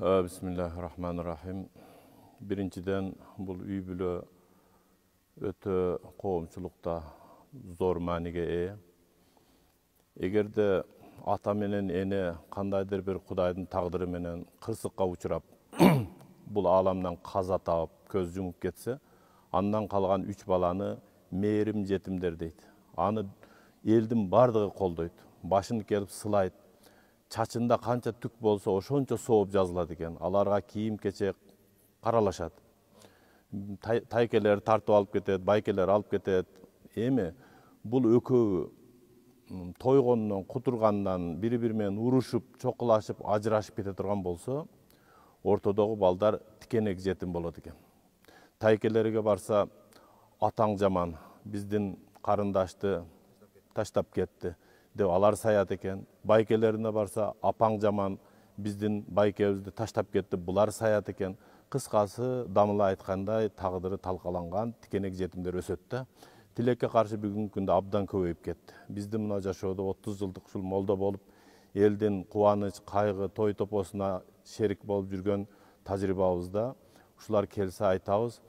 Bismillahirrahmanirrahim. Birinciden bu üy bile öte qoğumçulukta zor maniga eye. Egerde ata menen ene kandaydır bir Kudayдын taqdiri menen kırsıkka uçurap bul alamdan qaza tağıp köz jumup ketse, andan kalgan 3 balany merim jetimder deydi. Anı eldim bardığı koldoydu. Başını kelip sılaydı. Çaçında kança tük bolsa oşonça soğup жазылады eкен. Alarga kiyim keçe karalaşat. Taykeler tartıp alıp ketet, baykeler alıp ketet. Emi bul ökөbü toygondan, kuturgandan biri-biri menен uruşup, çokulaşıp, ajırашıp kete turgan bolsa, ortodogу balдар tikenek jetim bolot eкен. Taykelerге barsa ataң жаман, биздин карындаşты таштап кетти деп алар саят экен. Байкелерine барса апаң жаман, биздин байкебизди таштап кетти, булар саят экен. Кыскасы, дамыла айткандай, тагдыры талкаланган тикенек жетимдер өсөт да. Тилекке каршы бүгүнкү күндө абдан көбөйүп кетти. Биздин мына жашоодо 30 жылдык ушул молдо болуп, элдин кубаныч, кайгы, той топосуна шерик болуп жүргөн тажрыйбабызда ушулар келсе айтабыз.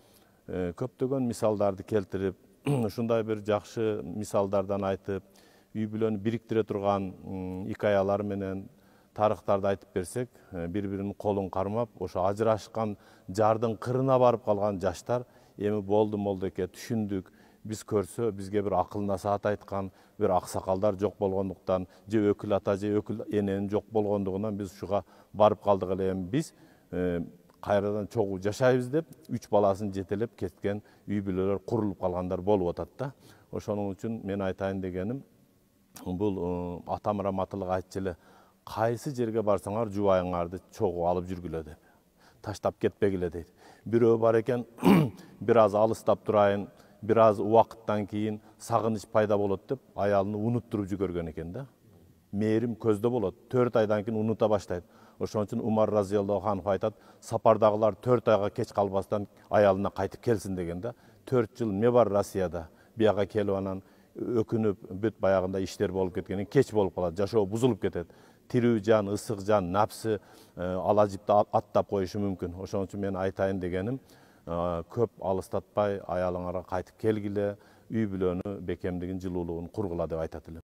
Көптөгөн мисалдарды келтирип, ушундай бир жакшы мисалдардан айтып, үй бүлөнү бириктире турган икаялар менен тарыхтарды айтып берсек, бири-биринин колун кармап, ошо ажырашкан жардын кырына барып калган жаштар эми болду молдоке түшүндүк, биз көрсө бизге бир акыл насаат айткан бир аксакалдар жок болгондуктан, же өкүл ата же өкүл эненин жок болгондугунан биз ушуга барып калдык эле. Эми биз кайрадан чогуу жашайбыз деп 3 баласын жетелеп кеткен үй бүлөлөр курулуп калгандар болуп атат да. Ошонун үчүн мен айтайын дегеним, бул атам раматылык айтчу эле, кайсы жерге барсаңар жубайыңарды чогуу алып жүргүлө деп. Таштап кетпегиле дейт. Бирөө бар экен, бир аз алыстап турайын, бир аз убакыттан кийин сагыныч пайда болот деп аялын унуттуруп жүгөргөн экен да. Мээрим көздө болот, 4 айдан кийин унута баштайт. Ошон үчүн Умар разияллаху анху айтат, сапардагылар 4 айга кеч калбастан аялына кайтып келсин деген да. 4 жыл ме бар Россияда, бияга келип анан өкүнүп, бүт баягында иштер болуп кеткенин кеч болуп калат, жашоо бузулуп кетет. Тирүү жан, ысык жан, напсы алажипти аттап коюшу мүмкүн. Ошон үчүн мен айтайын дегеним, көп алыстатпай аялыңарга кайтып келгиле, үй бүлөнү бекемдигин, жылуулугун кургула деп айтат элем.